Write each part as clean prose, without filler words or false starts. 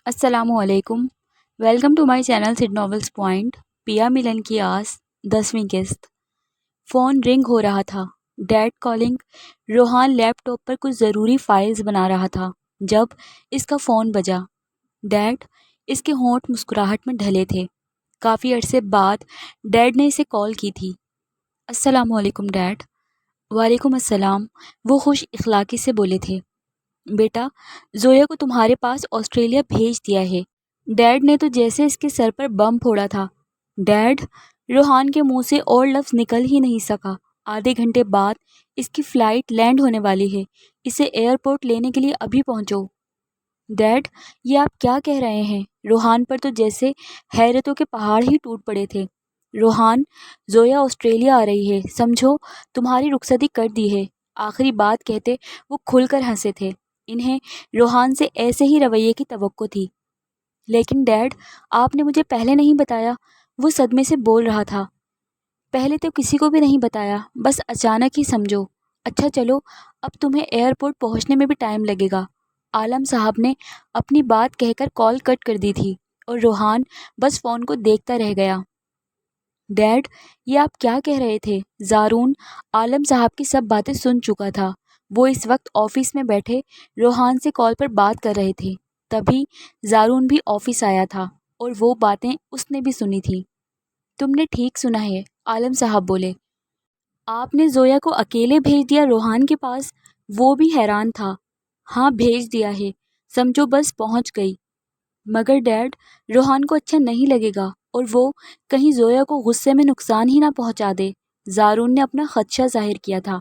السلام علیکم۔ Welcome to my channel sad novels point. Piya Milan کی آس 10ویں قسط۔ فون رنگ ہو رہا تھا۔ Dad calling. Rohan laptop پر کچھ ضروری فائلز بنا رہا تھا جب اس کا فون بجا۔ ڈیڈ۔ اس کے ہونٹ مسکراہٹ میں ڈھلے تھے۔ کافی عرصے بعد ڈیڈ نے اسے کال کی تھی۔ السلام علیکم ڈیڈ۔ وعلیکم السلام، وہ خوش اخلاقی سے بولے تھے۔ بیٹا، زویا کو تمہارے پاس آسٹریلیا بھیج دیا ہے۔ ڈیڈ نے تو جیسے اس کے سر پر بم پھوڑا تھا۔ ڈیڈ؟ روحان کے منہ سے اور لفظ نکل ہی نہیں سکا۔ آدھے گھنٹے بعد اس کی فلائٹ لینڈ ہونے والی ہے۔ اسے ایئرپورٹ لینے کے لیے ابھی پہنچو۔ ڈیڈ، یہ آپ کیا کہہ رہے ہیں؟ روحان پر تو جیسے حیرتوں کے پہاڑ ہی ٹوٹ پڑے تھے۔ روحان، زویا آسٹریلیا آ رہی ہے، سمجھو، تمہاری رخصتی کر دی ہے۔ آخری بات کہتے وہ کھل کر ہنسے تھے۔ انہیں روحان سے ایسے ہی رویے کی توقع تھی۔ لیکن ڈیڈ، آپ نے مجھے پہلے نہیں بتایا، وہ صدمے سے بول رہا تھا۔ پہلے تو کسی کو بھی نہیں بتایا، بس اچانک ہی سمجھو۔ اچھا چلو، اب تمہیں ایئرپورٹ پہنچنے میں بھی ٹائم لگے گا۔ عالم صاحب نے اپنی بات کہہ کر کال کٹ کر دی تھی اور روحان بس فون کو دیکھتا رہ گیا۔ ڈیڈ، یہ آپ کیا کہہ رہے تھے؟ زارون عالم صاحب کی سب باتیں سن چکا تھا۔ وہ اس وقت آفس میں بیٹھے روحان سے کال پر بات کر رہے تھے۔ تبھی زارون بھی آفس آیا تھا اور وہ باتیں اس نے بھی سنی تھی۔ تم نے ٹھیک سنا ہے، عالم صاحب بولے۔ آپ نے زویا کو اکیلے بھیج دیا روحان کے پاس؟ وہ بھی حیران تھا۔ ہاں بھیج دیا ہے، سمجھو بس پہنچ گئی۔ مگر ڈیڈ، روحان کو اچھا نہیں لگے گا اور وہ کہیں زویا کو غصے میں نقصان ہی نہ پہنچا دے۔ زارون نے اپنا خدشہ ظاہر کیا تھا۔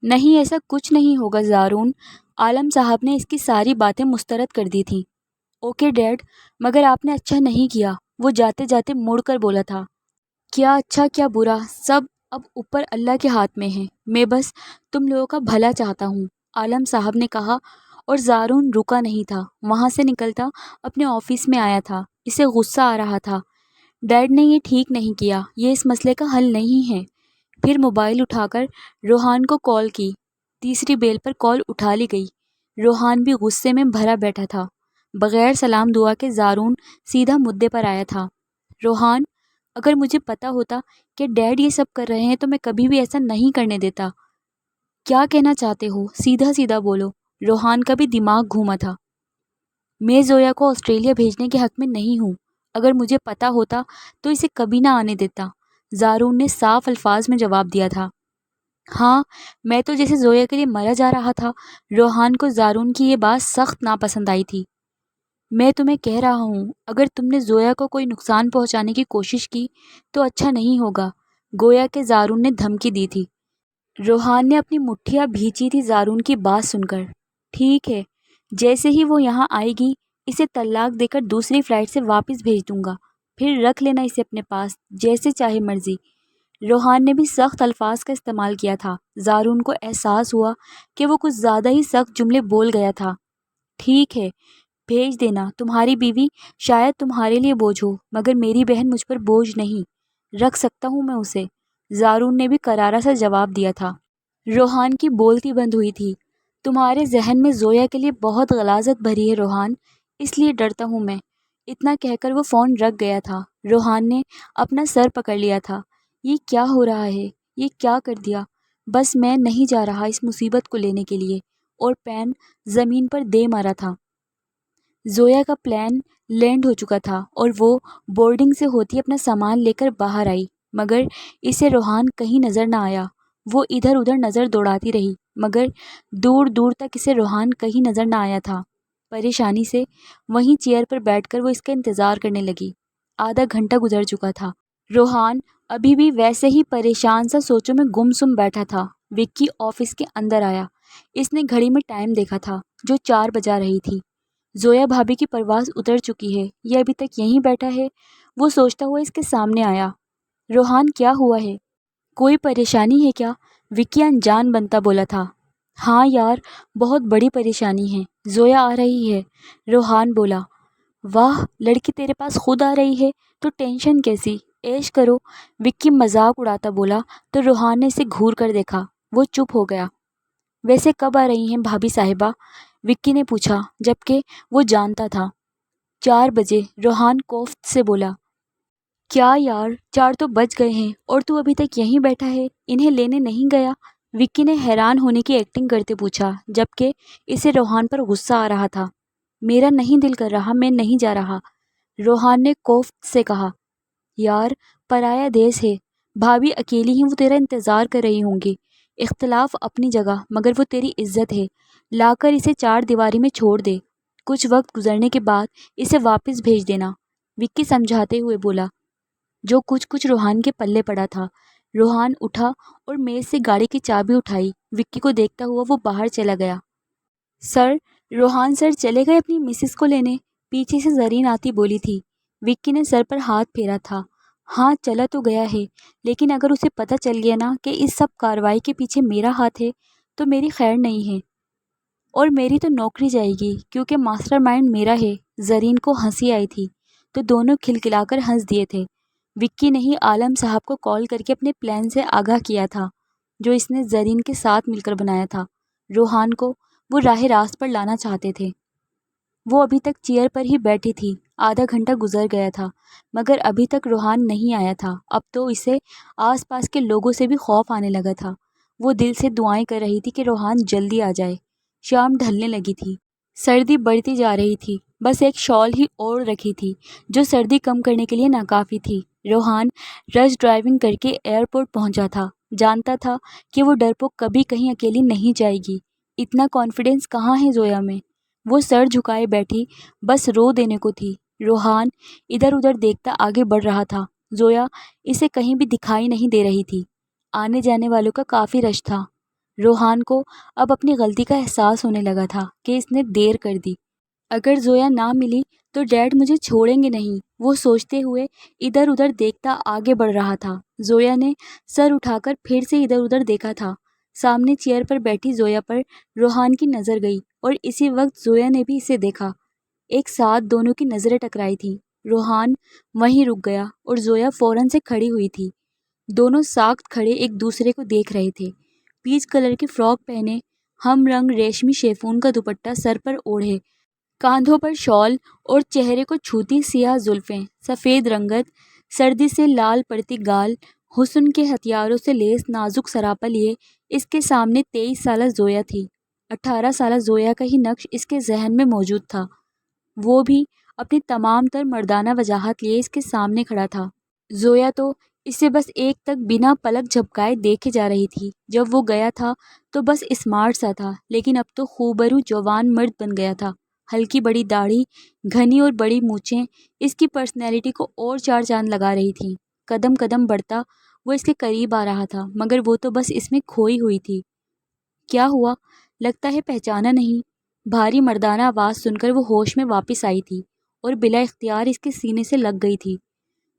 نہیں، ایسا کچھ نہیں ہوگا زارون، عالم صاحب نے اس کی ساری باتیں مسترد کر دی تھیں۔ اوکے ڈیڈ، مگر آپ نے اچھا نہیں کیا، وہ جاتے جاتے مڑ کر بولا تھا۔ کیا اچھا کیا برا، سب اب اوپر اللہ کے ہاتھ میں ہے، میں بس تم لوگوں کا بھلا چاہتا ہوں، عالم صاحب نے کہا۔ اور زارون رکا نہیں تھا، وہاں سے نکلتا اپنے آفس میں آیا تھا۔ اسے غصہ آ رہا تھا۔ ڈیڈ نے یہ ٹھیک نہیں کیا، یہ اس مسئلے کا حل نہیں ہے۔ پھر موبائل اٹھا کر روحان کو کال کی۔ تیسری بیل پر کال اٹھا لی گئی۔ روحان بھی غصے میں بھرا بیٹھا تھا۔ بغیر سلام دعا کے زارون سیدھا مدعے پر آیا تھا۔ روحان، اگر مجھے پتا ہوتا کہ ڈیڈ یہ سب کر رہے ہیں تو میں کبھی بھی ایسا نہیں کرنے دیتا۔ کیا کہنا چاہتے ہو؟ سیدھا سیدھا بولو۔ روحان کا بھی دماغ گھوما تھا۔ میں زویا کو آسٹریلیا بھیجنے کے حق میں نہیں ہوں۔ اگر مجھے پتا ہوتا تو اسے کبھی نہ آنے دیتا، زارون نے صاف الفاظ میں جواب دیا تھا۔ ہاں، میں تو جیسے زویا کے لیے مرا جا رہا تھا۔ روحان کو زارون کی یہ بات سخت ناپسند آئی تھی۔ میں تمہیں کہہ رہا ہوں، اگر تم نے زویا کو کوئی نقصان پہنچانے کی کوشش کی تو اچھا نہیں ہوگا، گویا کہ زارون نے دھمکی دی تھی۔ روحان نے اپنی مٹھیاں بھینچی تھی زارون کی بات سن کر۔ ٹھیک ہے، جیسے ہی وہ یہاں آئے گی اسے طلاق دے کر دوسری فلائٹ سے واپس بھیج دوں گا، پھر رکھ لینا اسے اپنے پاس، جیسے چاہے مرضی۔ روحان نے بھی سخت الفاظ کا استعمال کیا تھا۔ زارون کو احساس ہوا کہ وہ کچھ زیادہ ہی سخت جملے بول گیا تھا۔ ٹھیک ہے، بھیج دینا، تمہاری بیوی شاید تمہارے لیے بوجھ ہو، مگر میری بہن مجھ پر بوجھ نہیں، رکھ سکتا ہوں میں اسے، زارون نے بھی کرارا سا جواب دیا تھا۔ روحان کی بولتی بند ہوئی تھی۔ تمہارے ذہن میں زویا کے لیے بہت غلاظت بھری ہے روحان، اس لیے ڈرتا ہوں میں۔ اتنا کہہ کر وہ فون رکھ گیا تھا۔ روحان نے اپنا سر پکڑ لیا تھا۔ یہ کیا ہو رہا ہے؟ یہ کیا کر دیا؟ بس میں نہیں جا رہا اس مصیبت کو لینے کے لیے، اور پین زمین پر دے مارا تھا۔ زویا کا پلین لینڈ ہو چکا تھا اور وہ بورڈنگ سے ہوتی اپنا سامان لے کر باہر آئی، مگر اسے روحان کہیں نظر نہ آیا۔ وہ ادھر ادھر نظر دوڑاتی رہی، مگر دور دور تک اسے روحان کہیں نظر نہ آیا تھا۔ پریشانی سے وہیں چیئر پر بیٹھ کر وہ اس کا انتظار کرنے لگی۔ آدھا گھنٹہ گزر چکا تھا۔ روحان ابھی بھی ویسے ہی پریشان سا سوچوں میں گم سم بیٹھا تھا۔ وکی آفس کے اندر آیا۔ اس نے گھڑی میں ٹائم دیکھا تھا، جو 4 بجا رہی تھی۔ زویا بھابھی کی پرواز اتر چکی ہے، یہ ابھی تک یہیں بیٹھا ہے، وہ سوچتا ہوا اس کے سامنے آیا۔ روحان، کیا ہوا ہے؟ کوئی پریشانی ہے کیا؟ وکی انجان بنتا بولا تھا۔ ہاں یار، بہت بڑی پریشانی ہے، زویا آ رہی ہے، روحان بولا۔ واہ، لڑکی تیرے پاس خود آ رہی ہے تو ٹینشن کیسی، عیش کرو، وکی مذاق اڑاتا بولا تو روحان نے اسے گھور کر دیکھا۔ وہ چپ ہو گیا۔ ویسے کب آ رہی ہیں بھابھی صاحبہ؟ وکی نے پوچھا، جبکہ وہ جانتا تھا 4 بجے، روحان کوفت سے بولا۔ کیا یار، 4 تو بج گئے ہیں اور تو ابھی تک یہیں بیٹھا ہے، انہیں لینے نہیں گیا؟ وکی نے حیران ہونے کی ایکٹنگ کرتے پوچھا، جبکہ اسے روحان پر غصہ آ رہا تھا۔ میرا نہیں دل کر رہا، میں نہیں جا رہا، روحان نے کوفت سے کہا۔ یار، پرایا دیس ہے، بھابھی اکیلی ہی وہ تیرا انتظار کر رہی ہوں گی۔ اختلاف اپنی جگہ، مگر وہ تیری عزت ہے، لا کر اسے 4 دیواری میں چھوڑ دے، کچھ وقت گزرنے کے بعد اسے واپس بھیج دینا، وکی سمجھاتے ہوئے بولا، جو کچھ روحان کے پلے پڑا تھا۔ روحان اٹھا اور میز سے گاڑی کی چابی اٹھائی، وکی کو دیکھتا ہوا وہ باہر چلا گیا۔ سر، روحان سر چلے گئے اپنی مسز کو لینے، پیچھے سے زرین آتی بولی تھی۔ وکی نے سر پر ہاتھ پھیرا تھا۔ ہاں، چلا تو گیا ہے، لیکن اگر اسے پتہ چل گیا نا کہ اس سب کارروائی کے پیچھے میرا ہاتھ ہے تو میری خیر نہیں ہے، اور میری تو نوکری جائے گی، کیونکہ ماسٹر مائنڈ میرا ہے۔ زرین کو ہنسی آئی تھی تو دونوں کھلکھلا کر ہنس دیے تھے۔ وکی نے ہی عالم صاحب کو کال کر کے اپنے پلان سے آگاہ کیا تھا، جو اس نے زرین کے ساتھ مل کر بنایا تھا۔ روحان کو وہ راہ راست پر لانا چاہتے تھے۔ وہ ابھی تک چیئر پر ہی بیٹھی تھی، آدھا گھنٹہ گزر گیا تھا، مگر ابھی تک روحان نہیں آیا تھا۔ اب تو اسے آس پاس کے لوگوں سے بھی خوف آنے لگا تھا۔ وہ دل سے دعائیں کر رہی تھی کہ روحان جلدی آ جائے۔ شام ڈھلنے لگی تھی، سردی بڑھتی جا رہی تھی، بس ایک شال ہی اوڑھ رکھی تھی جو سردی کم کرنے کے لیے ناکافی تھی۔ روحان رش ڈرائیونگ کر کے ایئرپورٹ پہنچا تھا، جانتا تھا کہ وہ ڈرپوک کبھی کہیں اکیلی نہیں جائے گی۔ اتنا کانفیڈنس کہاں ہے زویا میں؟ وہ سر جھکائے بیٹھی، بس رو دینے کو تھی۔ روحان ادھر ادھر دیکھتا آگے بڑھ رہا تھا۔ زویا اسے کہیں بھی دکھائی نہیں دے رہی تھی۔ آنے جانے والوں کا کافی رش تھا۔ روحان کو اب اپنی غلطی کا احساس ہونے لگا تھا کہ اس نے دیر کر دی۔ اگر زویا نہ ملی تو ڈیڈ مجھے چھوڑیں گے نہیں، وہ سوچتے ہوئے ادھر ادھر دیکھتا آگے بڑھ رہا تھا۔ زویا نے سر اٹھا کر پھر سے ادھر ادھر دیکھا تھا۔ سامنے چیئر پر بیٹھی زویا پر روحان کی نظر گئی اور اسی وقت زویا نے بھی اسے دیکھا۔ ایک ساتھ دونوں کی نظریں ٹکرائی تھیں۔ روحان وہیں رک گیا اور زویا فوراً سے کھڑی ہوئی تھی۔ دونوں ساکت کھڑے ایک دوسرے کو دیکھ رہے تھے۔ پیچ کلر کی فراک پہنے، ہم رنگ ریشمی شیفون کا دوپٹہ سر پر اوڑھے، کاندھوں پر شال اور چہرے کو چھوتی سیاہ زلفیں، سفید رنگت، سردی سے لال پڑتی گال، حسن کے ہتھیاروں سے لیس نازک سراپا لیے اس کے سامنے 23 سالہ زویا تھی۔ 18 سالہ زویا کا ہی نقش اس کے ذہن میں موجود تھا، وہ بھی اپنی تمام تر مردانہ وجاہت لیے اس کے سامنے کھڑا تھا۔ زویا تو اسے بس ایک تک بنا پلک جھپکائے دیکھے جا رہی تھی۔ جب وہ گیا تھا تو بس اسمارٹ سا تھا، لیکن اب تو خوبرو جوان مرد بن گیا تھا۔ ہلکی بڑی داڑھی، گھنی اور بڑی مونچھیں اس کی پرسنالٹی کو اور 4 چاند لگا رہی تھیں۔ قدم قدم بڑھتا وہ اس کے قریب آ رہا تھا، مگر وہ تو بس اس میں کھوئی ہوئی تھی۔ کیا ہوا؟ لگتا ہے پہچانا نہیں۔ بھاری مردانہ آواز سن کر وہ ہوش میں واپس آئی تھی اور بلا اختیار اس کے سینے سے لگ گئی تھی۔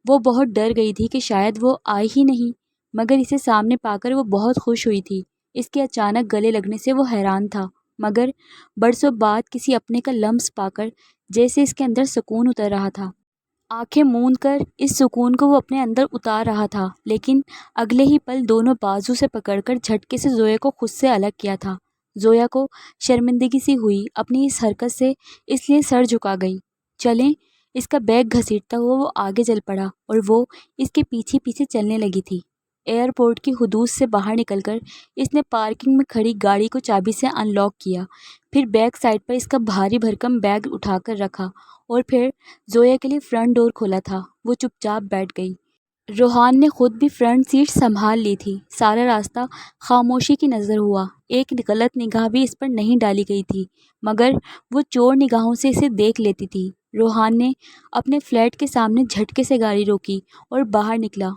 وہ بہت ڈر گئی تھی کہ شاید وہ آئی ہی نہیں، مگر اسے سامنے پا کر وہ بہت خوش ہوئی تھی۔ اس کے اچانک گلے لگنے سے وہ حیران تھا، مگر برسوں بعد کسی اپنے کا لمس پا کر جیسے اس کے اندر سکون اتر رہا تھا۔ آنکھیں موند کر اس سکون کو وہ اپنے اندر اتار رہا تھا، لیکن اگلے ہی پل دونوں بازو سے پکڑ کر جھٹکے سے زویا کو خود سے الگ کیا تھا۔ زویا کو شرمندگی سی ہوئی اپنی اس حرکت سے، اس لیے سر جھکا گئی۔ چلیں، اس کا بیگ گھسیٹتا ہوا وہ آگے چل پڑا اور وہ اس کے پیچھے پیچھے چلنے لگی تھی۔ ایئرپورٹ کی حدود سے باہر نکل کر اس نے پارکنگ میں کھڑی گاڑی کو چابی سے ان لاک کیا، پھر بیک سائڈ پر اس کا بھاری بھرکم بیگ اٹھا کر رکھا اور پھر زویا کے لیے فرنٹ ڈور کھولا تھا۔ وہ چپ چاپ بیٹھ گئی۔ روحان نے خود بھی فرنٹ سیٹ سنبھال لی تھی۔ سارا راستہ خاموشی کی نظر ہوا، ایک غلط نگاہ بھی اس پر نہیں ڈالی گئی تھی، مگر وہ چور نگاہوں سے اسے دیکھ لیتی تھی۔ روحان نے اپنے فلیٹ کے سامنے جھٹکے سے گاڑی روکی اور باہر نکلا۔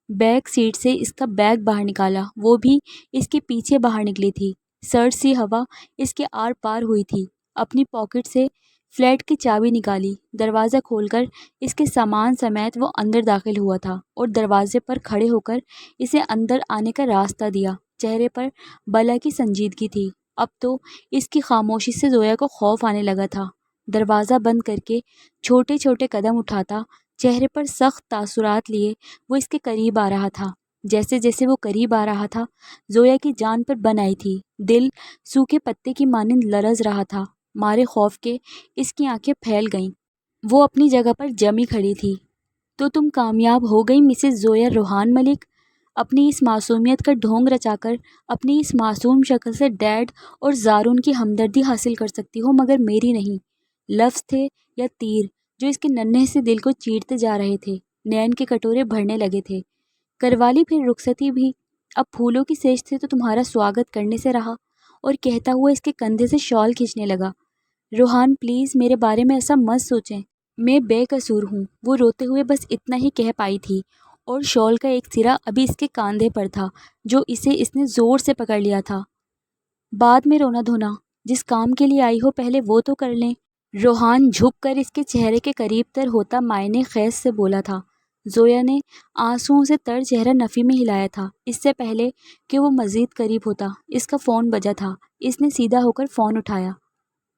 بیک سیٹ سے اس کا بیگ باہر نکالا، وہ بھی اس کے پیچھے باہر نکلی تھی۔ سرد سی ہوا اس کے آر پار ہوئی تھی۔ اپنی پاکٹ سے فلیٹ کی چابی نکالی، دروازہ کھول کر اس کے سامان سمیت وہ اندر داخل ہوا تھا اور دروازے پر کھڑے ہو کر اسے اندر آنے کا راستہ دیا۔ چہرے پر بلا کی سنجیدگی تھی۔ اب تو اس کی خاموشی سے زویا کو خوف آنے لگا تھا۔ دروازہ بند کر کے چھوٹے چھوٹے قدم اٹھاتا، چہرے پر سخت تاثرات لیے وہ اس کے قریب آ رہا تھا۔ جیسے جیسے وہ قریب آ رہا تھا، زویا کی جان پر بن آئی تھی۔ دل سوکھے پتے کی مانند لرز رہا تھا، مارے خوف کے اس کی آنکھیں پھیل گئیں۔ وہ اپنی جگہ پر جمی کھڑی تھی۔ تو تم کامیاب ہو گئی مسز زویا روحان ملک، اپنی اس معصومیت کا ڈھونگ رچا کر اپنی اس معصوم شکل سے ڈیڈ اور زارون کی ہمدردی حاصل کر سکتی ہو، مگر میری نہیں۔ لفظ تھے یا تیر جو اس کے ننھے سے دل کو چیرتے جا رہے تھے۔ نین کے کٹورے بھرنے لگے تھے۔ کروالی پھر رخصتی بھی، اب پھولوں کی سیج سے تو تمہارا سواگت کرنے سے رہا، اور کہتا ہوا اس کے کندھے سے شال کھینچنے لگا۔ روحان پلیز میرے بارے میں ایسا مت سوچیں، میں بے قصور ہوں۔ وہ روتے ہوئے بس اتنا ہی کہہ پائی تھی، اور شال کا ایک سرا ابھی اس کے کاندھے پر تھا جو اس نے زور سے پکڑ لیا تھا۔ بعد میں رونا دھونا، جس کام کے لیے آئی ہو پہلے وہ تو کر لیں۔ روحان جھک کر اس کے چہرے کے قریب تر ہوتا معنی خیز سے بولا تھا۔ زویا نے آنسوؤں سے تر چہرہ نفی میں ہلایا تھا۔ اس سے پہلے کہ وہ مزید قریب ہوتا اس کا فون بجا تھا۔ اس نے سیدھا ہو کر فون اٹھایا۔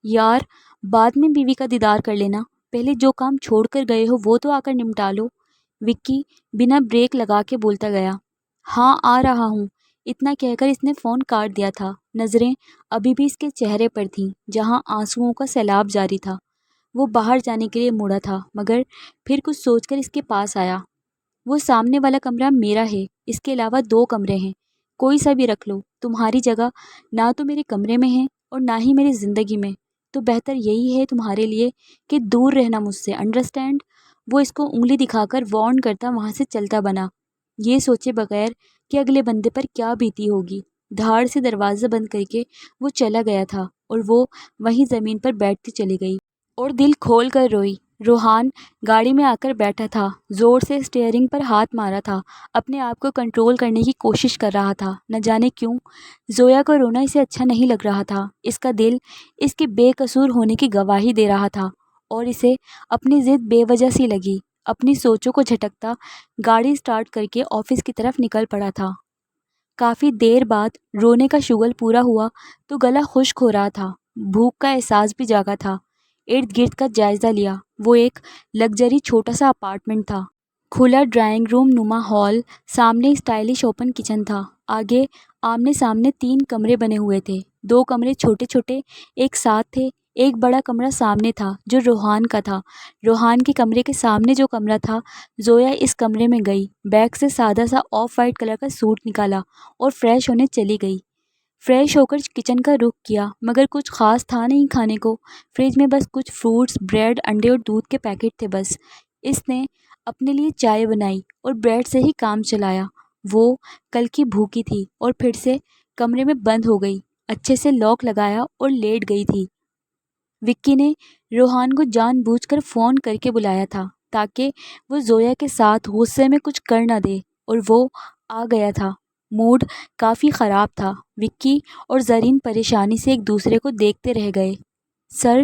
یار، بعد میں بیوی کا دیدار کر لینا، پہلے جو کام چھوڑ کر گئے ہو وہ تو آ کر نمٹا لو، وکی بنا بریک لگا کے بولتا گیا۔ ہاں آ رہا ہوں، اتنا کہہ کر اس نے فون کاٹ دیا تھا۔ نظریں ابھی بھی اس کے چہرے پر تھیں جہاں آنسوؤں کا سیلاب جاری تھا۔ وہ باہر جانے کے لیے مڑا تھا، مگر پھر کچھ سوچ کر اس کے پاس آیا۔ وہ سامنے والا کمرہ میرا ہے، اس کے علاوہ 2 کمرے ہیں، کوئی سا بھی رکھ لو، تمہاری جگہ نہ تو میرے کمرے میں ہے اور نہ ہی میری زندگی میں، تو بہتر یہی ہے تمہارے لیے کہ دور رہنا مجھ سے، انڈرسٹینڈ؟ وہ اس کو انگلی دکھا کر وارن کرتا وہاں سے چلتا بنا، یہ سوچے بغیر کہ اگلے بندے پر کیا بیتی ہوگی۔ دھاڑ سے دروازہ بند کر کے وہ چلا گیا تھا، اور وہ وہیں زمین پر بیٹھتی چلی گئی اور دل کھول کر روئی۔ روحان گاڑی میں آ کر بیٹھا تھا، زور سے اسٹیئرنگ پر ہاتھ مارا تھا، اپنے آپ کو کنٹرول کرنے کی کوشش کر رہا تھا۔ نہ جانے کیوں زویا کو رونا اسے اچھا نہیں لگ رہا تھا۔ اس کا دل اس کے بے قصور ہونے کی گواہی دے رہا تھا، اور اسے اپنی ضد بے وجہ سی لگی۔ اپنی سوچوں کو جھٹکتا گاڑی اسٹارٹ کر کے آفس کی طرف نکل پڑا تھا۔ کافی دیر بعد رونے کا شغل پورا ہوا تو گلا خشک ہو رہا تھا، بھوک کا احساس بھی جاگا تھا۔ ارد گرد کا جائزہ لیا۔ وہ ایک لگژری چھوٹا سا اپارٹمنٹ تھا، کھلا ڈرائنگ روم نما ہال، سامنے اسٹائلش اوپن کچن تھا، آگے آمنے سامنے 3 کمرے بنے ہوئے تھے۔ 2 کمرے چھوٹے چھوٹے ایک ساتھ تھے، ایک بڑا کمرہ سامنے تھا جو روحان کا تھا۔ روحان کے کمرے کے سامنے جو کمرہ تھا، زویا اس کمرے میں گئی، بیگ سے سادہ سا آف وائٹ کلر کا سوٹ نکالا اور فریش ہونے چلی گئی۔ فریش ہو کر کچن کا رخ کیا، مگر کچھ خاص تھا نہیں کھانے کو۔ فریج میں بس کچھ فروٹس، بریڈ، انڈے اور دودھ کے پیکٹ تھے بس۔ اس نے اپنے لیے چائے بنائی اور بریڈ سے ہی کام چلایا۔ وہ کل کی بھوکی تھی اور پھر سے کمرے میں بند ہو گئی، اچھے سے لاک لگایا اور لیٹ گئی تھی۔ وکی نے روحان کو جان بوجھ کر فون کر کے بلایا تھا تاکہ وہ زویا کے ساتھ غصے میں کچھ کر نہ دے، اور وہ آ گیا تھا۔ موڈ کافی خراب تھا۔ وکی اور زرین پریشانی سے ایک دوسرے کو دیکھتے رہ گئے۔ سر،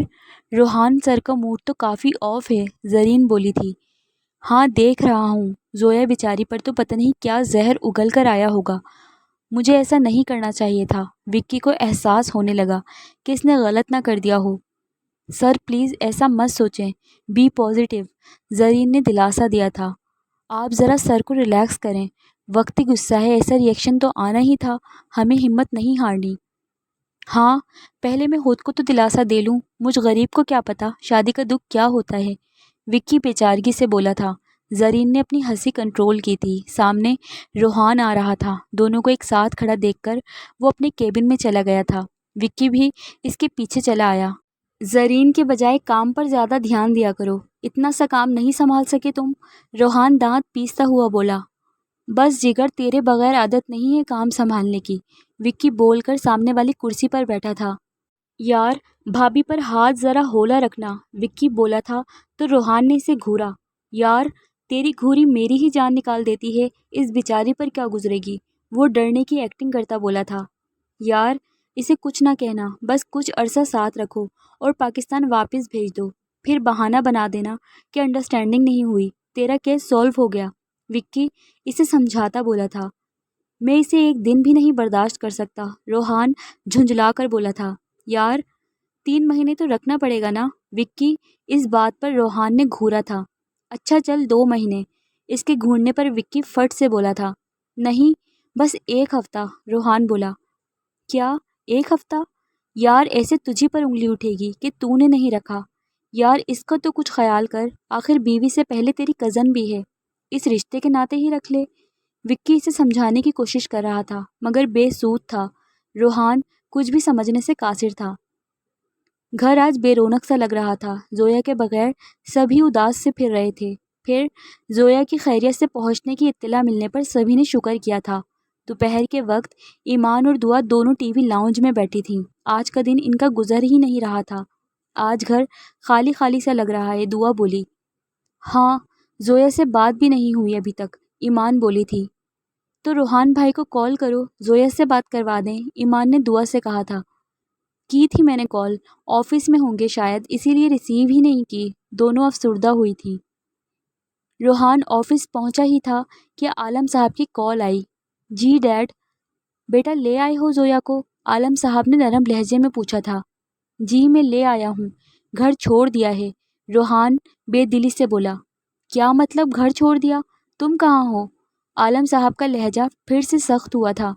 روحان سر کا موڈ تو کافی آف ہے، زرین بولی تھی۔ ہاں دیکھ رہا ہوں، زویا بیچاری پر تو پتہ نہیں کیا زہر اگل کر آیا ہوگا، مجھے ایسا نہیں کرنا چاہیے تھا۔ وکی کو احساس ہونے لگا کہ اس نے غلط نہ کر دیا ہو۔ سر پلیز ایسا مت سوچیں، بی پازیٹیو، زرین نے دلاسا دیا تھا۔ آپ ذرا سر کو ریلیکس کریں، وقتی غصہ ہے، ایسا ریئیکشن تو آنا ہی تھا، ہمیں ہمت نہیں ہارنی۔ ہاں، پہلے میں خود کو تو دلاسا دے لوں، مجھ غریب کو کیا پتا شادی کا دکھ کیا ہوتا ہے، وکی بیچارگی سے بولا تھا۔ زرین نے اپنی ہنسی کنٹرول کی تھی۔ سامنے روحان آ رہا تھا، دونوں کو ایک ساتھ کھڑا دیکھ کر وہ اپنے کیبن میں چلا گیا تھا۔ وکی بھی اس کے پیچھے چلا آیا۔ زرین کے بجائے کام پر زیادہ دھیان دیا کرو، اتنا سا کام نہیں سنبھال سکے تم؟ روحان دانت پیستا ہوا بولا۔ بس جگر، تیرے بغیر عادت نہیں ہے کام سنبھالنے کی، وکی بول کر سامنے والی کرسی پر بیٹھا تھا۔ یار، بھابھی پر ہاتھ ذرا ہولا رکھنا، وکی بولا تھا تو روحان نے اسے گھورا۔ یار، تیری گھوری میری ہی جان نکال دیتی ہے، اس بیچاری پر کیا گزرے گی؟ وہ ڈرنے کی ایکٹنگ کرتا بولا تھا۔ یار، اسے کچھ نہ کہنا، بس کچھ عرصہ ساتھ رکھو اور پاکستان واپس بھیج دو، پھر بہانہ بنا دینا کہ انڈرسٹینڈنگ نہیں ہوئی، تیرا کیس سولو ہو گیا، وکی اسے سمجھاتا بولا تھا۔ میں اسے ایک دن بھی نہیں برداشت کر سکتا، روحان جھنجھلا کر بولا تھا۔ یار، 3 مہینے تو رکھنا پڑے گا نا، وکی اس بات پر روحان نے گھورا تھا۔ اچھا چل 2 مہینے، اس کے گھورنے پر وکی فٹ سے بولا تھا۔ نہیں، بس 1 ہفتہ، روحان بولا۔ کیا 1 ہفتہ؟ یار، ایسے تجھی پر انگلی اٹھے گی کہ تو نے نہیں رکھا، یار اس کا تو کچھ خیال کر، آخر بیوی سے پہلے تیری کزن بھی ہے، اس رشتے کے ناطے ہی رکھ لے۔ وکی اسے سمجھانے کی کوشش کر رہا تھا مگر بے سود تھا۔ روحان کچھ بھی سمجھنے سے قاصر تھا۔ گھر آج بے رونق سا لگ رہا تھا۔ زویا کے بغیر سبھی اداس سے پھر رہے تھے۔ پھر زویا کی خیریت سے پہنچنے کی اطلاع ملنے پر سبھی نے شکر کیا تھا۔ دوپہر کے وقت ایمان اور دعا دونوں ٹی وی لاؤنج میں بیٹھی تھیں۔ آج کا دن ان کا گزر ہی نہیں رہا تھا۔ آج گھر خالی خالی سا لگ رہا ہے، دعا بولی۔ ہاں، زویا سے بات بھی نہیں ہوئی ابھی تک، ایمان بولی تھی۔ تو روحان بھائی کو کال کرو، زویا سے بات کروا دیں، ایمان نے دعا سے کہا تھا۔ کی تھی میں نے کال، آفس میں ہوں گے شاید، اسی لیے ریسیو ہی نہیں کی، دونوں افسردہ ہوئی تھی۔ روحان آفس پہنچا ہی تھا کہ عالم صاحب کی کال آئی۔ جی ڈیڈ، بیٹا لے آئے ہو زویا کو؟ عالم صاحب نے نرم لہجے میں پوچھا تھا۔ جی میں لے آیا ہوں، گھر چھوڑ دیا ہے، روحان بے دلی سے بولا۔ کیا مطلب گھر چھوڑ دیا؟ تم کہاں ہو؟ عالم صاحب کا لہجہ پھر سے سخت ہوا تھا۔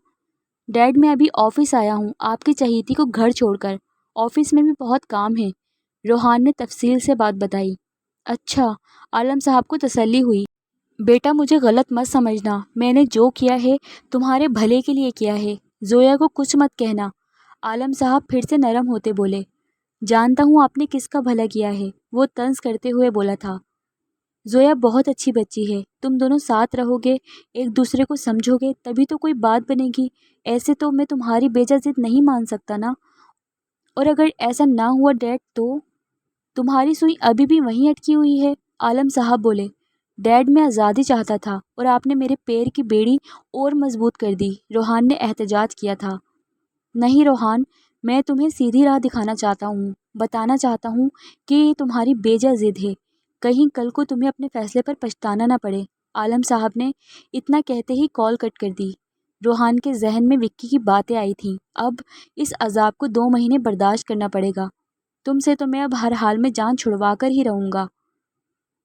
ڈیڈ میں ابھی آفس آیا ہوں آپ کی چہیتی کو گھر چھوڑ کر، آفس میں بھی بہت کام ہے، روحان نے تفصیل سے بات بتائی۔ اچھا، عالم صاحب کو تسلی ہوئی۔ بیٹا مجھے غلط مت سمجھنا، میں نے جو کیا ہے تمہارے بھلے کے لیے کیا ہے، زویا کو کچھ مت کہنا، عالم صاحب پھر سے نرم ہوتے بولے۔ جانتا ہوں آپ نے کس کا بھلا کیا ہے، وہ طنز کرتے ہوئے بولا تھا۔ زویا بہت اچھی بچی ہے، تم دونوں ساتھ رہو گے، ایک دوسرے کو سمجھو گے تبھی تو کوئی بات بنے گی، ایسے تو میں تمہاری بیجا ضد نہیں مان سکتا نا، اور اگر ایسا نہ ہوا ڈیڈ تو تمہاری سوئی ابھی بھی وہیں اٹکی ہوئی ہے، عالم صاحب بولے۔ ڈیڈ میں آزادی چاہتا تھا اور آپ نے میرے پیر کی بیڑی اور مضبوط کر دی، روحان نے احتجاج کیا تھا۔ نہیں روحان، میں تمہیں سیدھی راہ دکھانا چاہتا ہوں، بتانا چاہتا ہوں کہ یہ تمہاری بیجا ضد ہے، کہیں کل کو تمہیں اپنے فیصلے پر پچھتانا نہ پڑے، عالم صاحب نے اتنا کہتے ہی کال کٹ کر دی۔ روحان کے ذہن میں وکی کی باتیں آئی تھیں، اب اس عذاب کو 2 مہینے برداشت کرنا پڑے گا، تم سے تو میں اب ہر حال میں جان چھڑوا کر ہی رہوں گا۔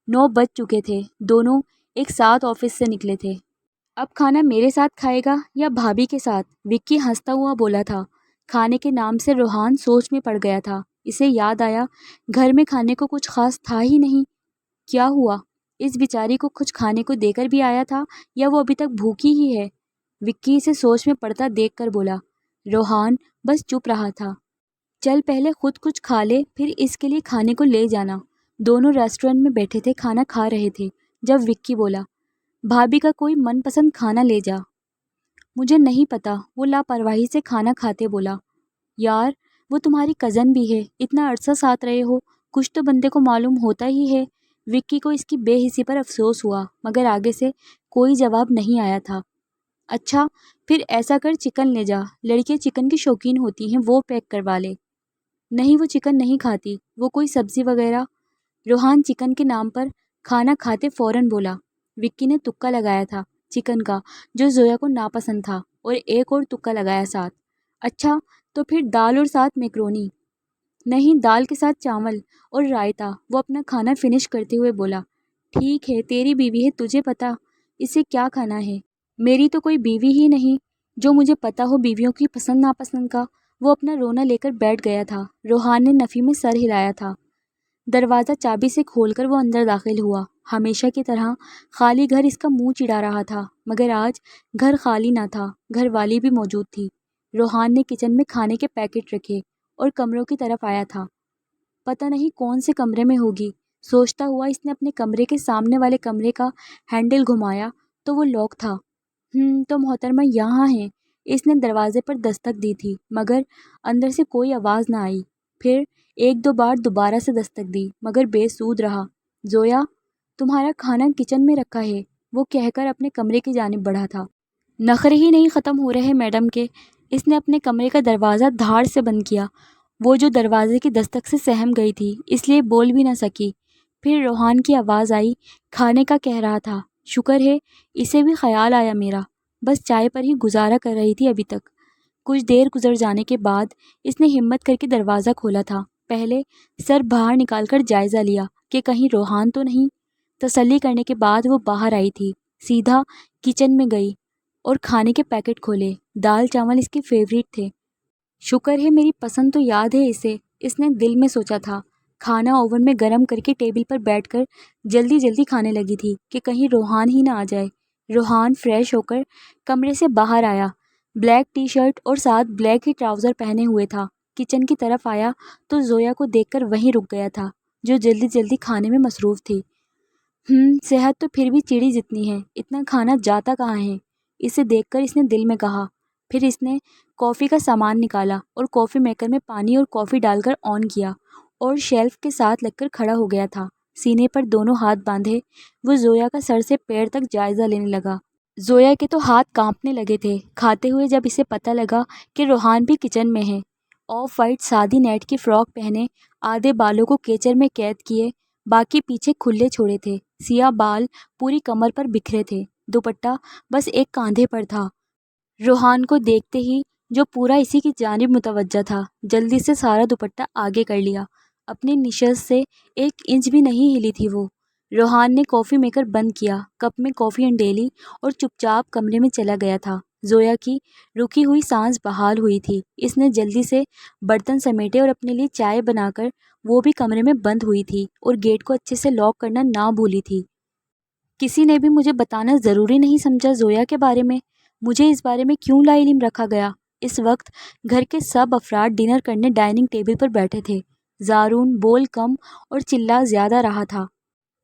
9 بج چکے تھے، دونوں ایک ساتھ آفس سے نکلے تھے۔ اب کھانا میرے ساتھ کھائے گا یا بھابھی کے ساتھ؟ وکی ہنستا ہوا بولا تھا۔ کھانے کے نام سے روحان سوچ میں پڑ گیا تھا، اسے یاد آیا گھر میں کھانے کو کچھ خاص تھا ہی نہیں۔ کیا ہوا، اس بیچاری کو کچھ کھانے کو دے کر بھی آیا تھا یا وہ ابھی تک بھوکی ہی ہے؟ وکی اسے سوچ میں پڑتا دیکھ کر بولا۔ روحان بس چپ رہا تھا۔ چل پہلے خود کچھ کھا لے پھر اس کے لیے کھانے کو لے جانا۔ دونوں ریسٹورنٹ میں بیٹھے تھے، کھانا کھا رہے تھے جب وکی بولا، بھابھی کا کوئی من پسند کھانا لے جا۔ مجھے نہیں پتا، وہ لاپرواہی سے کھانا کھاتے بولا۔ یار وہ تمہاری کزن بھی ہے، اتنا عرصہ ساتھ رہے ہو، کچھ تو بندے کو معلوم ہوتا ہی ہے۔ وکی کو اس کی بے حسی پر افسوس ہوا مگر آگے سے کوئی جواب نہیں آیا تھا۔ اچھا پھر ایسا کر چکن لے جا، لڑکیاں چکن کی شوقین ہوتی ہیں، وہ پیک کروا لے۔ نہیں وہ چکن نہیں کھاتی، وہ کوئی سبزی وغیرہ۔ روحان چکن کے نام پر کھانا کھاتے فوراً بولا۔ وکی نے تکا لگایا تھا چکن کا جو زویا کو ناپسند تھا اور ایک اور تکا لگایا ساتھ۔ اچھا تو پھر دال اور ساتھ میکرونی؟ نہیں، دال کے ساتھ چاول اور رائتا، وہ اپنا کھانا فنش کرتے ہوئے بولا۔ ٹھیک ہے، تیری بیوی ہے، تجھے پتا اسے کیا کھانا ہے، میری تو کوئی بیوی ہی نہیں جو مجھے پتا ہو بیویوں کی پسند ناپسند کا۔ وہ اپنا رونا لے کر بیٹھ گیا تھا۔ روحان نے نفی میں سر ہلایا تھا۔ دروازہ چابی سے کھول کر وہ اندر داخل ہوا۔ ہمیشہ کی طرح خالی گھر اس کا منہ چڑھا رہا تھا مگر آج گھر خالی نہ تھا، گھر والی بھی موجود تھی۔ روحان نے کچن میں کھانے کے پیکٹ رکھے اور کمروں کی طرف آیا تھا۔ پتہ نہیں کون سے کمرے میں ہوگی، سوچتا ہوا اس نے اپنے کمرے کے سامنے والے کمرے کا ہینڈل گھمایا تو وہ لاک تھا۔ تو محترمہ یہاں ہیں، اس نے دروازے پر دستک دی تھی مگر اندر سے کوئی آواز نہ آئی۔ پھر 1-2 بار دوبارہ سے دستک دی مگر بے سود رہا۔ زویا تمہارا کھانا کچن میں رکھا ہے، وہ کہہ کر اپنے کمرے کی جانب بڑھا تھا۔ نخرے ہی نہیں ختم ہو رہے میڈم کے۔ اس نے اپنے کمرے کا دروازہ دھاڑ سے بند کیا، وہ جو دروازے کی دستک سے سہم گئی تھی اس لیے بول بھی نہ سکی۔ پھر روحان کی آواز آئی، کھانے کا کہہ رہا تھا، شکر ہے اسے بھی خیال آیا میرا، بس چائے پر ہی گزارا کر رہی تھی ابھی تک۔ کچھ دیر گزر جانے کے بعد اس نے ہمت کر کے دروازہ کھولا تھا، پہلے سر باہر نکال کر جائزہ لیا کہ کہیں روحان تو نہیں۔ تسلی کرنے کے بعد وہ باہر آئی تھی، سیدھا کچن میں گئی اور کھانے کے پیکٹ کھولے۔ دال چاول اس کے فیوریٹ تھے۔ شکر ہے میری پسند تو یاد ہے اسے، اس نے دل میں سوچا تھا۔ کھانا اوون میں گرم کر کے ٹیبل پر بیٹھ کر جلدی جلدی کھانے لگی تھی کہ کہیں روحان ہی نہ آ جائے۔ روحان فریش ہو کر کمرے سے باہر آیا، بلیک ٹی شرٹ اور ساتھ بلیک ہی ٹراؤزر پہنے ہوئے تھا۔ کچن کی طرف آیا تو زویا کو دیکھ کر وہیں رک گیا تھا، جو جلدی جلدی کھانے میں مصروف تھی۔ صحت تو پھر بھی چڑی جتنی ہے، اتنا کھانا جاتا کہاں ہے؟ اسے دیکھ کر اس نے دل میں کہا۔ پھر اس نے کافی کا سامان نکالا اور کافی میکر میں پانی اور کافی ڈال کر آن کیا اور شیلف کے ساتھ لگ کر کھڑا ہو گیا تھا۔ سینے پر دونوں ہاتھ باندھے وہ زویا کا سر سے پیر تک جائزہ لینے لگا۔ زویا کے تو ہاتھ کانپنے لگے تھے کھاتے ہوئے جب اسے پتہ لگا کہ روحان بھی کچن میں ہے۔ آف وائٹ سادی نیٹ کی فراک پہنے، آدھے بالوں کو کیچر میں قید کیے، باقی پیچھے کھلے چھوڑے تھے۔ سیاہ بال پوری کمر پر بکھرے تھے، دوپٹہ بس ایک کاندھے پر تھا۔ روحان کو دیکھتے ہی جو پورا اسی کی جانب متوجہ تھا، جلدی سے سارا دوپٹہ آگے کر لیا۔ اپنی نشست سے 1 انچ بھی نہیں ہلی تھی وہ۔ روحان نے کافی میکر بند کیا، کپ میں کافی انڈیلی اور چپ چاپ کمرے میں چلا گیا تھا۔ زویا کی رکی ہوئی سانس بحال ہوئی تھی۔ اس نے جلدی سے برتن سمیٹے اور اپنے لیے چائے بنا کر وہ بھی کمرے میں بند ہوئی تھی اور گیٹ کو اچھے سے لاک کرنا نہ بھولی تھی۔ کسی نے بھی مجھے بتانا ضروری نہیں سمجھا زویا کے بارے میں؟ مجھے اس بارے میں کیوں لا علم رکھا گیا؟ اس وقت گھر کے سب افراد ڈنر کرنے ڈائننگ ٹیبل پر بیٹھے تھے۔ زارون بول کم اور چلا زیادہ رہا تھا۔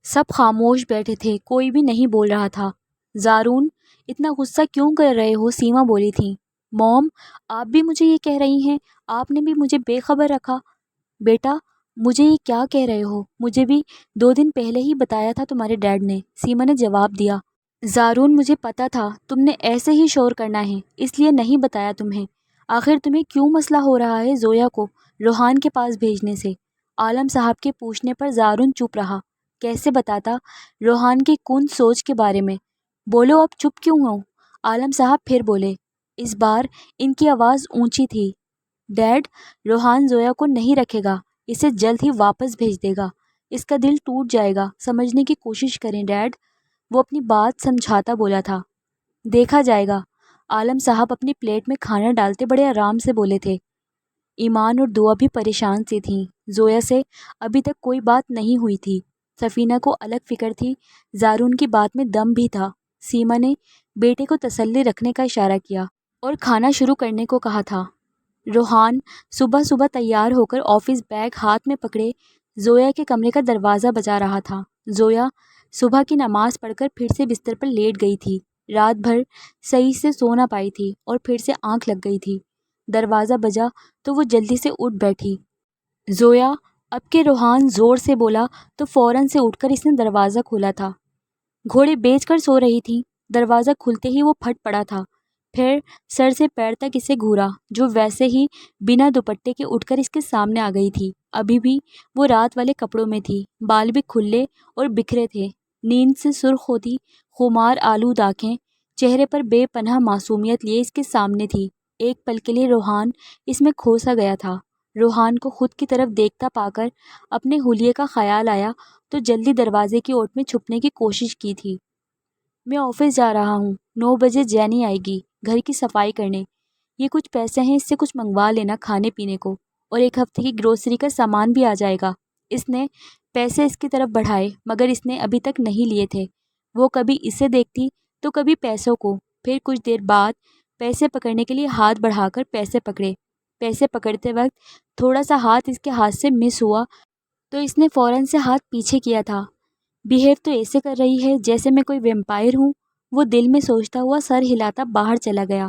سب خاموش بیٹھے تھے، کوئی بھی نہیں بول رہا تھا۔ زارون، اتنا غصہ کیوں کر رہے ہو؟ سیما بولی تھی۔ موم، آپ بھی مجھے یہ کہہ رہی ہیں؟ آپ نے بھی مجھے بے خبر رکھا؟ بیٹا، مجھے یہ کیا کہہ رہے ہو؟ مجھے بھی 2 دن پہلے ہی بتایا تھا تمہارے ڈیڈ نے، سیما نے جواب دیا۔ زارون، مجھے پتا تھا تم نے ایسے ہی شور کرنا ہے، اس لیے نہیں بتایا تمہیں۔ آخر تمہیں کیوں مسئلہ ہو رہا ہے زویا کو روحان کے پاس بھیجنے سے؟ عالم صاحب کے پوچھنے پر زارون چپ رہا۔ کیسے بتاتا روحان کی کن سوچ کے بارے میں؟ بولو، اب چپ کیوں ہو؟ عالم صاحب پھر بولے۔ اس بار ان کی آواز اونچی تھی۔ ڈیڈ، روحان زویا کو نہیں رکھے گا، اسے جلد ہی واپس بھیج دے گا۔ اس کا دل ٹوٹ جائے گا، سمجھنے کی کوشش کریں ڈیڈ، وہ اپنی بات سمجھاتا بولا تھا۔ دیکھا جائے گا، عالم صاحب اپنی پلیٹ میں کھانا ڈالتے بڑے آرام سے بولے تھے۔ ایمان اور دعا بھی پریشان سی تھیں۔ زویا سے ابھی تک کوئی بات نہیں ہوئی تھی۔ سفینہ کو الگ فکر تھی، زارون کی بات میں دم بھی تھا۔ سیما نے بیٹے کو تسلی رکھنے کا اشارہ کیا اور کھانا شروع کرنے کو کہا تھا۔ روحان صبح صبح تیار ہو کر آفس بیگ ہاتھ میں پکڑے زویا کے کمرے کا دروازہ بجا رہا تھا۔ زویا صبح کی نماز پڑھ کر پھر سے بستر پر لیٹ گئی تھی۔ رات بھر صحیح سے سو نہ پائی تھی اور پھر سے آنکھ لگ گئی تھی۔ دروازہ بجا تو وہ جلدی سے اٹھ بیٹھی۔ زویا، اب کہ روحان زور سے بولا تو فوراً سے اٹھ کر اس نے دروازہ کھولا تھا۔ گھوڑے بیچ کر سو رہی تھی۔ دروازہ کھلتے ہی وہ پھٹ پڑا تھا، پھر سر سے پیر تک اسے گھورا، جو ویسے ہی بنا دوپٹے کے اٹھ کر اس کے سامنے آ گئی تھی۔ ابھی بھی وہ رات والے کپڑوں میں تھی، بال بھی کھلے اور بکھرے تھے، نیند سے سرخ ہوتی خمار آلود آنکھیں چہرے پر بے پناہ معصومیت لیے اس کے سامنے تھی۔ ایک پل کے لیے روحان اس میں کھو سا گیا تھا۔ روحان کو خود کی طرف دیکھتا پا کر اپنے حلیے کا خیال آیا تو جلدی دروازے کی اوٹ میں چھپنے کی کوشش کی تھی۔ میں آفس جا رہا ہوں، 9 بجے جینی آئے گی گھر کی صفائی کرنے۔ یہ کچھ پیسے ہیں، اس سے کچھ منگوا لینا کھانے پینے کو، اور 1 ہفتے کی گروسری کا سامان بھی آ جائے گا۔ اس نے پیسے اس کی طرف بڑھائے، مگر اس نے ابھی تک نہیں لیے تھے۔ وہ کبھی اسے دیکھتی تو کبھی پیسوں کو، پھر کچھ دیر بعد پیسے پکڑنے کے لیے ہاتھ بڑھا کر پیسے پکڑے۔ پیسے پکڑتے وقت تھوڑا سا ہاتھ اس کے ہاتھ سے مس ہوا تو اس نے فوراً سے ہاتھ پیچھے کیا تھا۔ بیہیو تو ایسے کر رہی ہے جیسے میں کوئی ویمپائر ہوں، وہ دل میں سوچتا ہوا سر ہلاتا باہر چلا گیا۔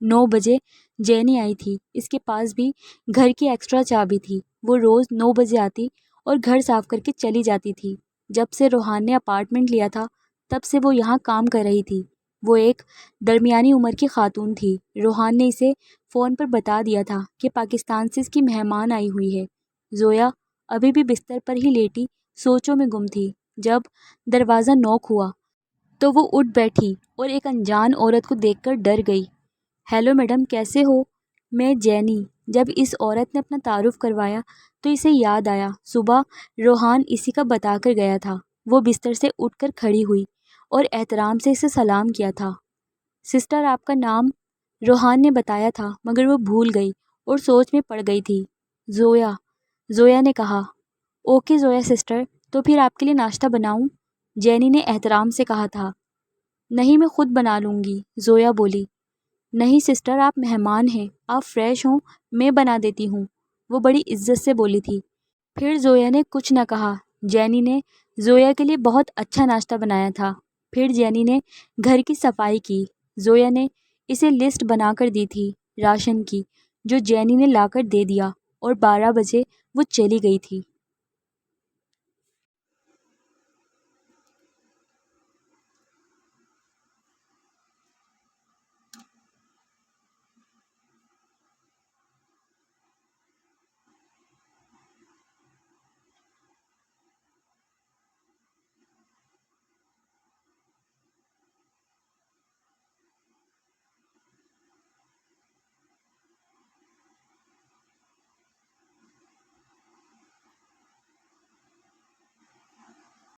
9 بجے جینی آئی تھی، اس کے پاس بھی گھر کی ایکسٹرا چابی تھی۔ وہ روز 9 بجے آتی اور گھر صاف کر کے چلی جاتی تھی۔ جب سے روحان نے اپارٹمنٹ لیا تھا تب سے وہ یہاں کام کر رہی تھی۔ وہ ایک درمیانی عمر کی خاتون تھی۔ روحان نے اسے فون پر بتا دیا تھا کہ پاکستان سے اس کی مہمان آئی ہوئی ہے۔ زویا ابھی بھی بستر پر ہی لیٹی سوچوں میں گم تھی۔ جب دروازہ نوک ہوا تو وہ اٹھ بیٹھی اور ایک انجان عورت کو دیکھ کر ڈر گئی۔ ہیلو میڈم، کیسے ہو؟ میں جینی۔ جب اس عورت نے اپنا تعارف کروایا تو اسے یاد آیا صبح روحان اسی کا بتا کر گیا تھا۔ وہ بستر سے اٹھ کر کھڑی ہوئی اور احترام سے اسے سلام کیا تھا۔ سسٹر، آپ کا نام؟ روحان نے بتایا تھا مگر وہ بھول گئی اور سوچ میں پڑ گئی تھی۔ زویا نے کہا۔ اوکے زویا سسٹر، تو پھر آپ کے لیے ناشتہ بناؤں؟ جینی نے احترام سے کہا تھا۔ نہیں، میں خود بنا لوں گی، زویا بولی۔ نہیں سسٹر، آپ مہمان ہیں، آپ فریش ہوں، میں بنا دیتی ہوں، وہ بڑی عزت سے بولی تھی۔ پھر زویا نے کچھ نہ کہا۔ جینی نے زویا کے لیے بہت اچھا ناشتہ بنایا تھا۔ پھر جینی نے گھر کی صفائی کی۔ زویا نے اسے لسٹ بنا کر دی تھی راشن کی، جو جینی نے لا کر دے دیا، اور 12 بجے وہ چلی گئی تھی۔